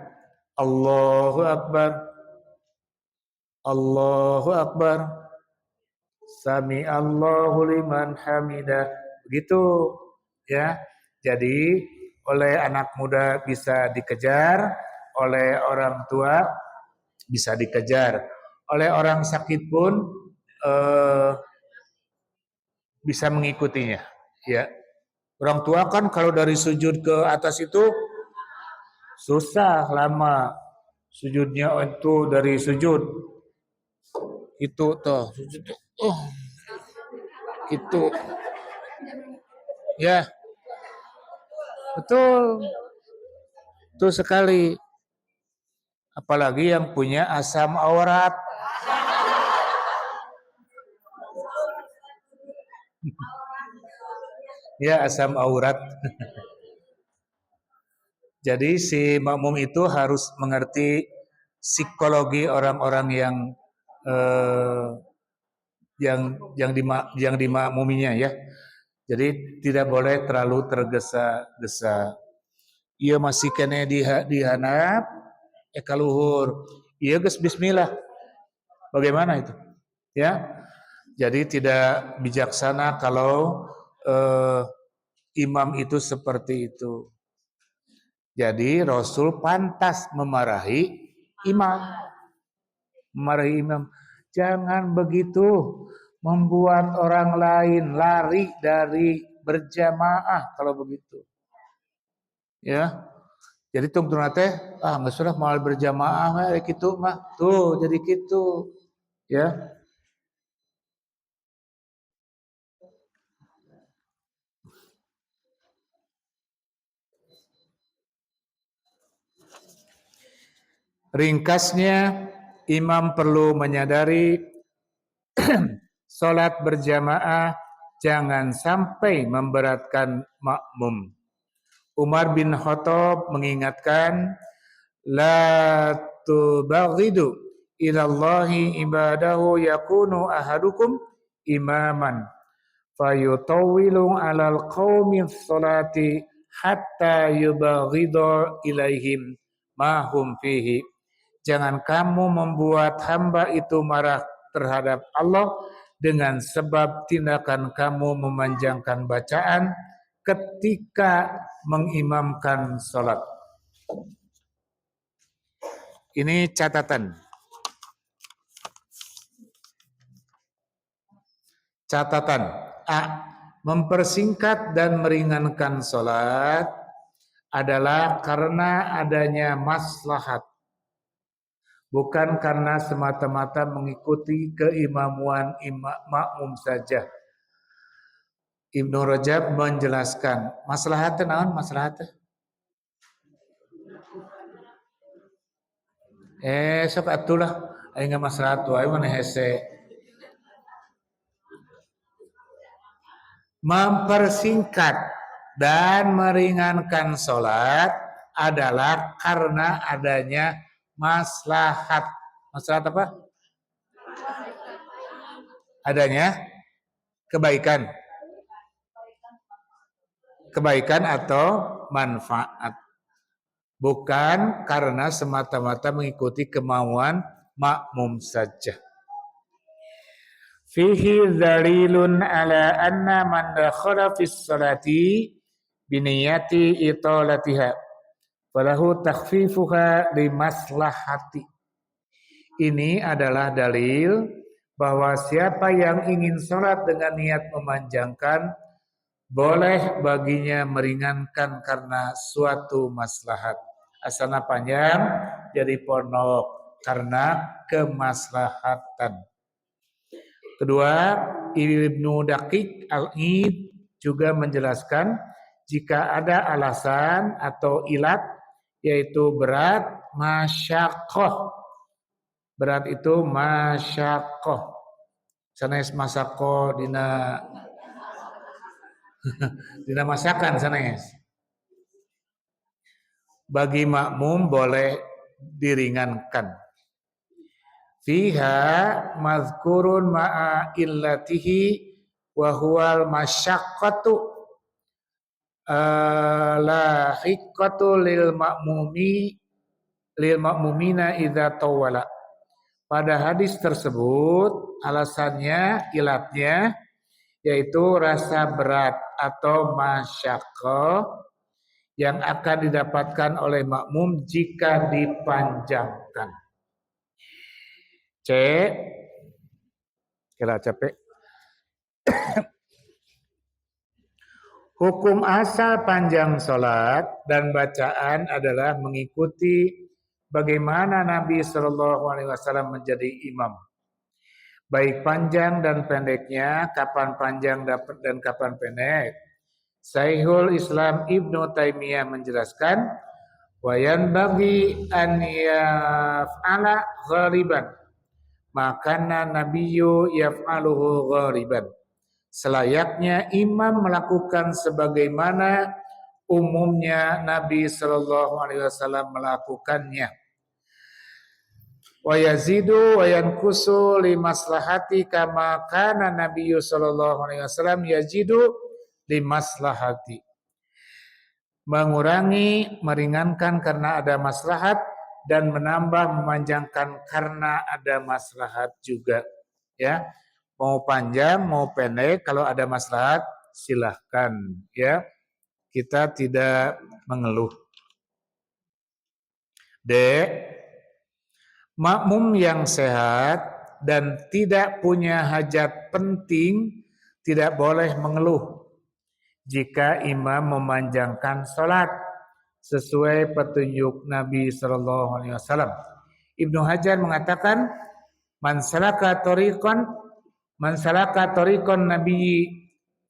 Allahu Akbar. Allahu Akbar. Sami Allahu liman hamidah. Begitu. Ya. Jadi oleh anak muda bisa dikejar, oleh orang tua bisa dikejar, oleh orang sakit pun bisa mengikutinya. Ya, orang tua kan kalau dari sujud ke atas itu susah lama, sujudnya itu dari sujud itu tuh sujud itu ya. Betul sekali. Apalagi yang punya asam aurat. Ya, asam aurat. Jadi si makmum itu harus mengerti psikologi orang-orang yang dimakmuminya ya. Jadi tidak boleh terlalu tergesa-gesa. Ia masih kena dihanap, kaluhur. Ia geus bismillah. Bagaimana itu? Ya. Jadi tidak bijaksana kalau imam itu seperti itu. Jadi Rasul pantas memarahi imam. Memarahi imam. Jangan begitu membuat orang lain lari dari berjamaah kalau begitu. Ya. Jadi tunggu teh enggak sudah mau berjamaah mah kitu mah. Tuh jadi kitu. Ya. Ringkasnya, imam perlu menyadari salat berjamaah jangan sampai memberatkan makmum. Umar bin Khattab mengingatkan, la tubaghidu ilallahi ibadahu yakunu ahadukum imaman fayutawwilu alal qaumi sholati hatta yubaghidha ilaihim ma hum fihi. Jangan kamu membuat hamba itu marah terhadap Allah dengan sebab tindakan kamu memanjangkan bacaan ketika mengimamkan sholat. Ini catatan. Catatan A. Mempersingkat dan meringankan sholat adalah karena adanya maslahat. Bukan karena semata-mata mengikuti keimamuan makmum saja. Ibnu Rajab menjelaskan, maslahatnya naon maslahatnya? Sok atulah, aing maslahat wae mana hese. mempersingkat dan meringankan sholat adalah karena adanya maslahat. Maslahat apa? Adanya kebaikan. Kebaikan atau manfaat. Bukan karena semata-mata mengikuti kemauan makmum saja. Fihi dalilun ala anna man dakhala fis salati biniyati italatiha falahu takhfifuha limaslahati. Ini adalah dalil bahwa siapa yang ingin sholat dengan niat memanjangkan, boleh baginya meringankan karena suatu maslahat. Asana panjang jadi pondok karena kemaslahatan. Kedua, Ibnu Daqiq Al-Id juga menjelaskan jika ada alasan atau ilat yaitu berat, masyaqqah. Berat itu masyaqqah. Sanes masako dina dina masakan sanes. Bagi makmum boleh diringankan. Fiha mazkurun ma'a illatihi wa huwal masyaqqatu lahiqatu lil ma'mumina idza tawala. Pada hadis tersebut alasannya ilatnya yaitu rasa berat atau masyaqqah yang akan didapatkan oleh makmum jika dipanjangkan. C. Kira capek. Hukum asal panjang sholat dan bacaan adalah mengikuti bagaimana Nabi SAW menjadi imam. Baik panjang dan pendeknya, kapan panjang dan kapan pendek. Syekhul Islam Ibnu Taimiyah menjelaskan, wa yanbaghi an yaf'ala ghaliban makana nabiyyu yaf'aluhu ghaliban. Selayaknya imam melakukan sebagaimana umumnya Nabi SAW melakukannya. Wa yazidu wa yankusu li maslahati kama kana Nabiyyu SAW yazidu li maslahati. Mengurangi, meringankan karena ada maslahat dan menambah, memanjangkan karena ada maslahat juga. Ya, mau panjang, mau pendek, kalau ada maslahat silahkan. Ya, kita tidak mengeluh. D. Makmum yang sehat dan tidak punya hajat penting tidak boleh mengeluh jika imam memanjangkan sholat sesuai petunjuk Nabi SAW. Ibnu Hajar mengatakan, man salaka tariqan nabi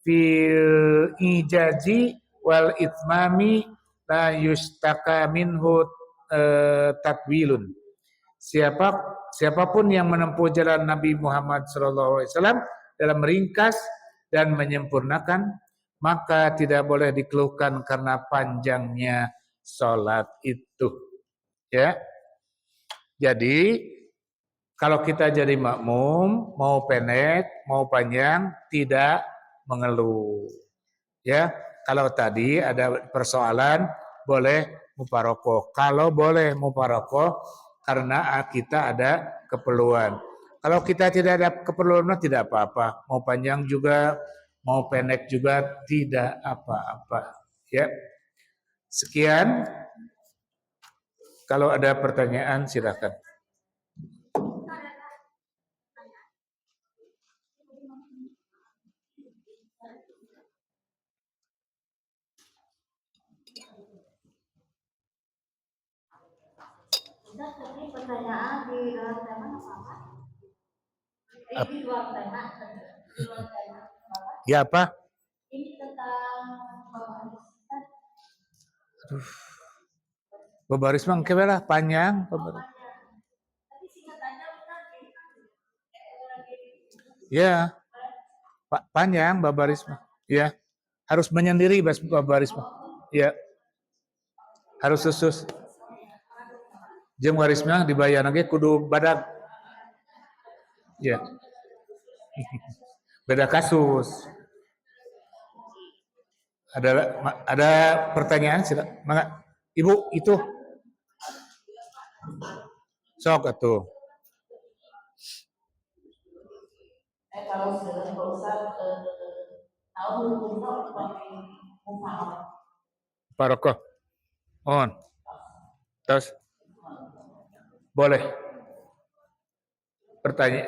fil ijazi wal itmami la yustaka minhu tatwilun. Siapapun yang menempuh jalan Nabi Muhammad SAW dalam meringkas dan menyempurnakan, maka tidak boleh dikeluhkan karena panjangnya sholat itu. Ya, jadi kalau kita jadi makmum, mau pendek, mau panjang, tidak mengeluh. Ya, kalau tadi ada persoalan, boleh muparokoh. Kalau boleh muparokoh, karena kita ada keperluan. Kalau kita tidak ada keperluan, tidak apa-apa. Mau panjang juga, mau pendek juga, tidak apa-apa. Ya. Sekian. Kalau ada pertanyaan, silakan. Tadi pertanyaan di dalam tema apa? Di luar tema. Ya apa? Ini tentang Babaris mah kebelah panjang. tapi singkatannya Ya, panjang babaris mah. Ya, harus menyendiri baris. Ya, harus khusus. Jeung warisna dibayar lagi kudu badag. Ya. Beda kasus. Ada pertanyaan sila. Mangga. Ibu itu sok atuh. Kalau sudah Pak Ustaz tahu hukumnya pakai mufakat. Parokoh. On. Terus boleh.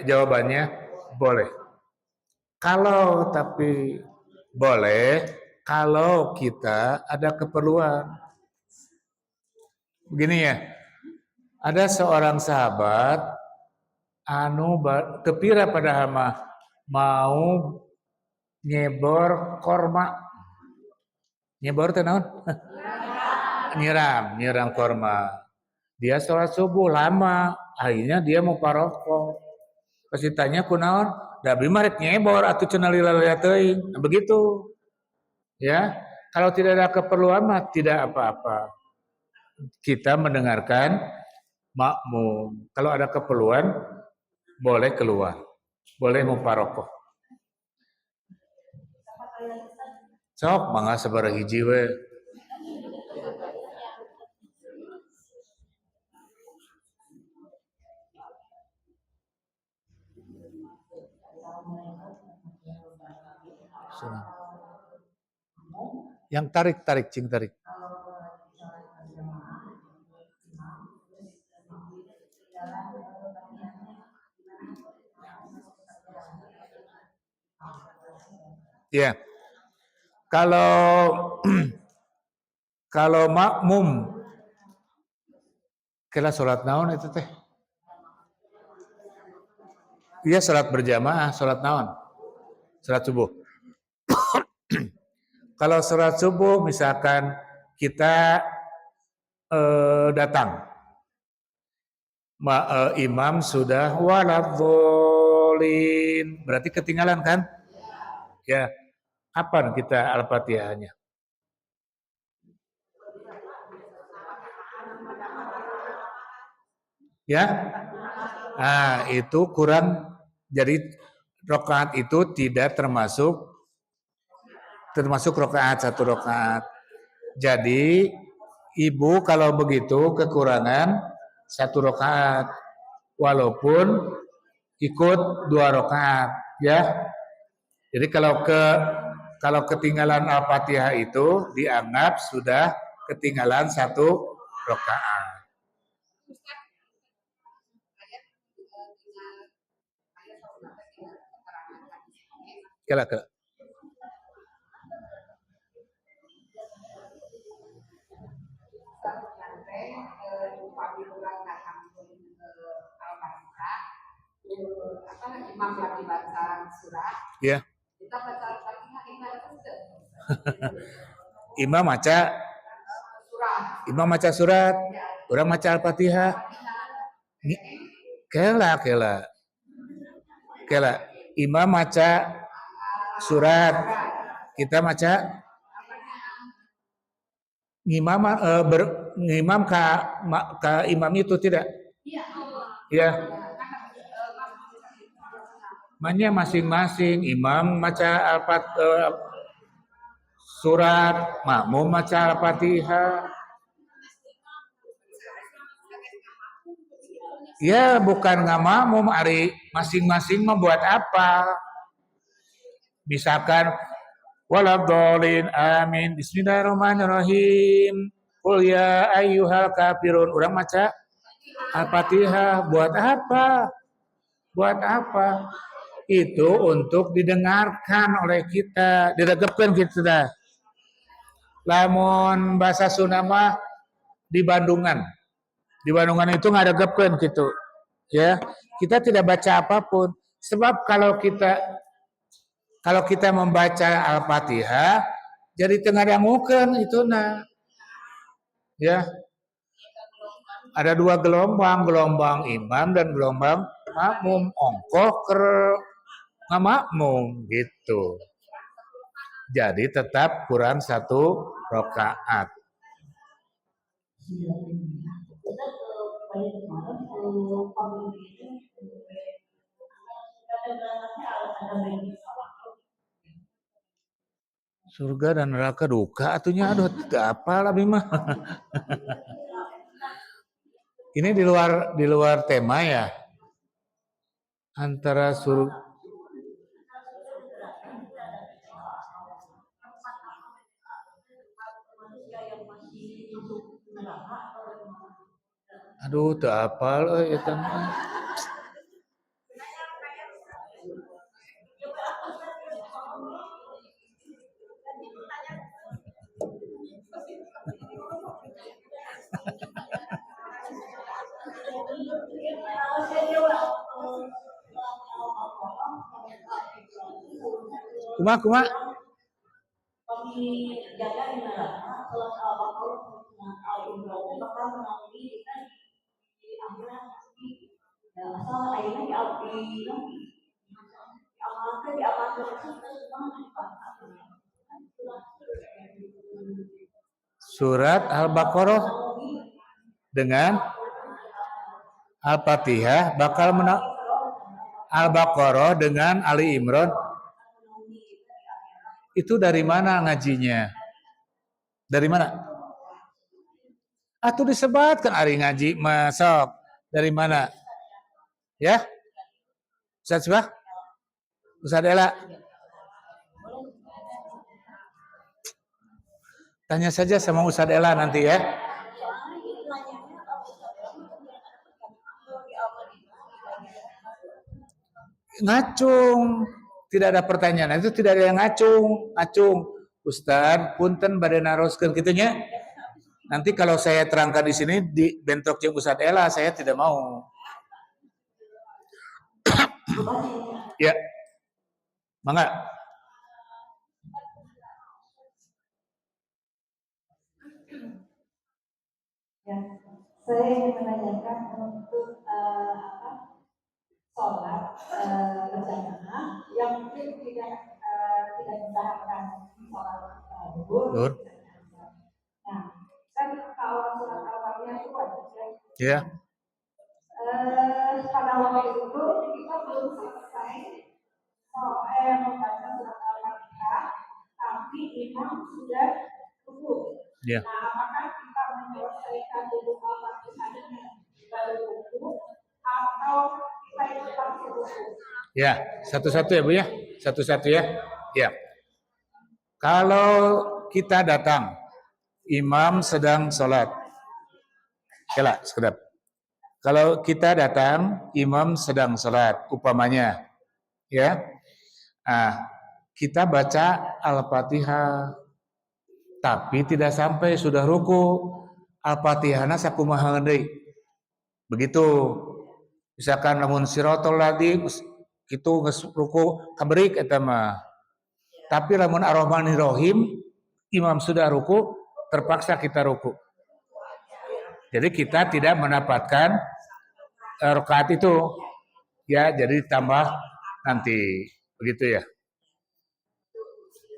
Jawabannya boleh. Kalau tapi boleh kalau kita ada keperluan. Begini ya. Ada seorang sahabat kepira pada mau nyebor korma. Nyebor teh naon? Nyiram korma. Dia sholat subuh lama, akhirnya dia mau paroko. Pas ditanya kunaon, da abdi mah rek nyebor atuh cenah lila-lila teuing. Begitu. Ya, kalau tidak ada keperluan mah tidak apa-apa. Kita mendengarkan makmum. Kalau ada keperluan boleh keluar. Boleh muparokoh. Sok mangga sabaraha hiji we. Yang tarik, cing tarik. Ya. Kalau makmum kira salat naon itu teh? Iya salat berjamaah, salat naon? Salat subuh. Kalau salat subuh misalkan kita datang, imam sudah waladhdallin, berarti ketinggalan kan? Ya, kapan kita Al-Fatihahnya? Ya, nah itu kurang, jadi rakaat itu tidak termasuk rakaat, 1 rakaat. Jadi ibu kalau begitu kekurangan 1 rakaat, walaupun ikut 2 rakaat, ya. Jadi kalau ketinggalan Al-Fatihah itu dianggap sudah ketinggalan 1 rakaat. Kela. Imam lagi baca surat. Ya. Kita baca Al-Fatihah Imam maca surat. Orang maca Al-Fatihah. Kela. Imam maca surat. Kita maca ngimam ka imam itu tidak? Iya. Makanya masing-masing imam maca surat, makmum maca Al-Fatihah. Ya bukan nggak makmum, ari masing-masing membuat apa? Misalkan waladhdallin amin bismillahirrahmanirrahim qul ya ayyuhal kafirun, orang maca Al-Fatihah buat apa? Itu untuk didengarkan oleh kita, diregepkeun kita. Lamun bahasa Sunda mah di Bandungan itu ngaregepkeun gitu. Ya, kita tidak baca apapun. Sebab kalau kita membaca Al-Fatihah jadi tengadangukeun ituna. Ya. Ada 2 gelombang imam dan gelombang makmum. Ongkoh makmum gitu. Jadi tetap kurang 1 rakaat. Kita balik kemarin pemimpin itu kata berangkatnya ada banyak Surga dan neraka duka atunya, aduh tidak apa lah Bima. Ini di luar tema ya. Antara surga. Aduh, tak apal eta mah. Kumaha? kami jaga di neraka kalau bakal al-imran bakal melalui kita di akhirat pasti asal akhirnya diamalkan Surat Al-Baqarah dengan Al-Fatihah bakal Al-Baqarah dengan Ali Imran. Itu dari mana ngajinya? Dari mana? Atuh disebatkan ari ngaji masuk. Dari mana? Ya? Ustaz Subah? Ustaz Ela? Tanya saja sama Ustaz Ela nanti ya. Ngacung. Tidak ada pertanyaan. Itu tidak ada yang ngacung. Ustaz, punten bade naroskeun kitunya. Nanti kalau saya terangkan di sini di bentrok jeung Ustaz Ela, saya tidak mau. Ya. Mangga. Ya, saya ingin menanyakan untuk sholat berjamaah yang mungkin tidak disarankan sholat zuhur. Nah, kan kalau sholat awalnya itu wajib ya. Ya. Pada waktu itu kita belum selesai membaca surat Al-Fatihah, tapi imam sudah ruku. Ya. Nah, apakah kita menyelesaikan dulu Al-Fatihah dengan baru ruku atau kita itu langsung ruku? Ya, satu-satu ya Bu ya. Satu-satu ya. Ya. Kalau kita datang, imam sedang sholat. Kela, sekedap. Kalau kita datang, imam sedang sholat, upamanya, ya, kita baca Al-Fatihah, tapi tidak sampai sudah ruku, Al-Fatihahna sakumaha deui. Begitu. Misalkan lamun sirotol lagi, itu ruku kabrik eta mah. Tapi lamun Ar-Rahmanir-Rahim, imam sudah ruku, terpaksa kita ruku. Jadi kita tidak mendapatkan rakaat itu, ya. Jadi tambah nanti, begitu ya.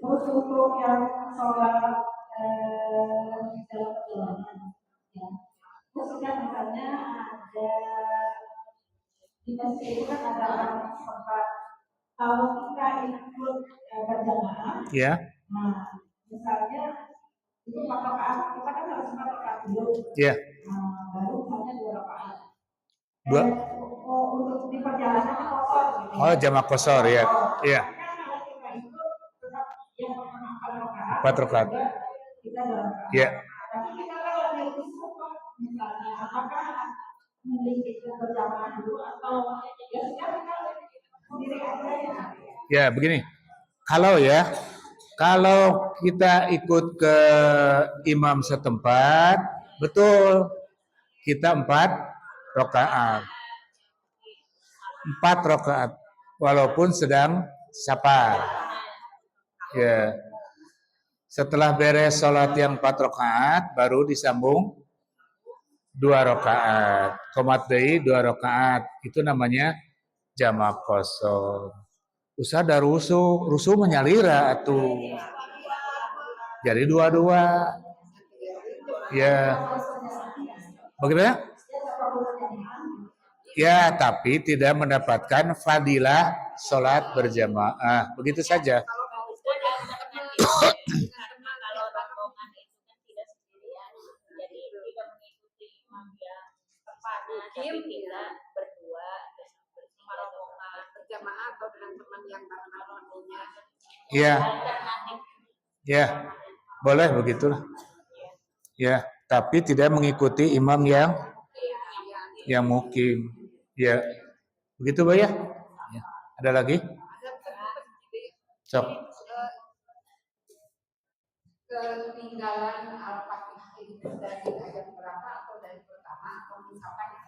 Terus untuk yang sholat dalam perjalanan, ya. Khususnya misalnya ada di masjid itu kan ada orang tempat. Kalau kita ikut berjamaah, Ya. nah misalnya itu 4 rakaat, kita kan harus 4 rakaat dulu. Ya. Baru misalnya 2 rakaat. Dua. Untuk di perjalanan kosor. Gitu. Oh, jamak kosor ya. Iya. Empat rakaat. Iya. Tapi kita kan lagi rusuh, misalnya apakah mending berjamaah dulu atau ya sudah kita sendiri aja ya. Ya, begini. Kalau kita ikut ke imam setempat, betul. Kita 4 rakaat. 4 rakaat. Walaupun sedang safar. Ya. Setelah beres sholat yang 4 rakaat, baru disambung 2 rakaat. Qomat deui 2 rakaat. Itu namanya jamak kosor. Usah ada rusuh menyalira atuh. Jadi dua-dua. Ya. Bagaimana? Ya, tapi tidak mendapatkan fadilah sholat berjamaah. Begitu saja. Kalau rombongan itu kan tidak sendirian, jadi tidak mengikuti imam yang tepat, tapi kita berdua bersama rombongan berjamaah atau dengan teman yang karena rombongannya. Ya, ya, boleh begitulah. Ya, tapi tidak mengikuti imam yang mukim. Ya, begitu Mbak ya? Ya. Ada lagi? Sok. Ketinggalan Al-Fatihah itu dari ayat berapa atau dari pertama atau misalkan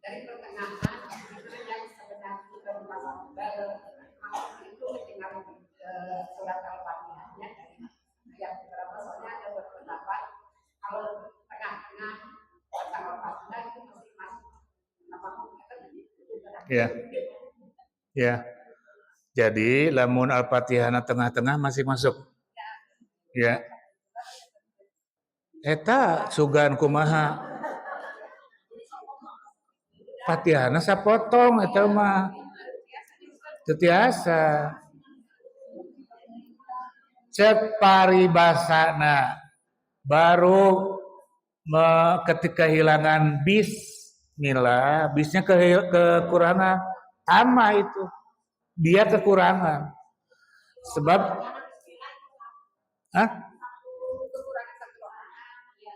dari pertengahan itu yang sebenarnya itu ketinggalan surat Al-Fatihahnya dari ayat berapa, soalnya ada berpendapat kalau tengah-tengah Al-Fatihah itu masih masuk nama Ya. Ya. Jadi lamun Al-Fatihah tengah-tengah masih masuk. Ya. Eta sugan kumaha. Fatihahna sapotong eta mah. Teu tiasa. Cek paribasana baru ketika kehilangan bismillah, bisnya kekurangan sama itu. Dia kekurangan. Sebab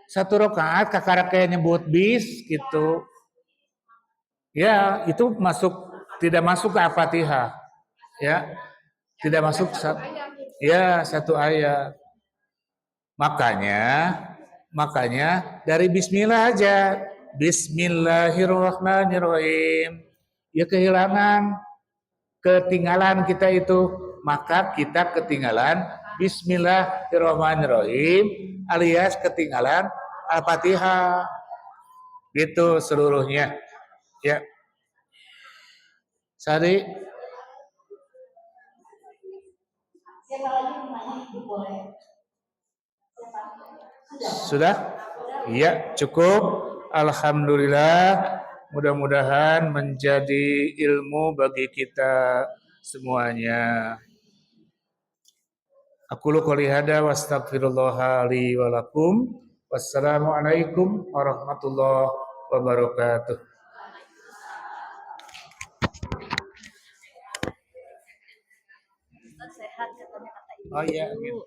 satu rakaat kakara kayak nyebut bis gitu. Ya, itu tidak masuk ke Al-Fatihah. Ya. Tidak masuk satu ayat. Makanya dari bismillah aja. Bismillahirrahmanirrahim. Ya ketinggalan kita itu, maka kita ketinggalan bismillahirrahmanirrahim alias ketinggalan Al-Fatihah. Gitu seluruhnya. Ya. Sari. Siapa lagi namanya Ibu boleh? Sudah? Iya, cukup. Alhamdulillah. Mudah-mudahan menjadi ilmu bagi kita semuanya. Aqulu qouli hada wa astaghfirullah li wa lakum. Wassalamualaikum warahmatullahi wabarakatuh. Sehat katanya kata ibu. Oh iya, gitu.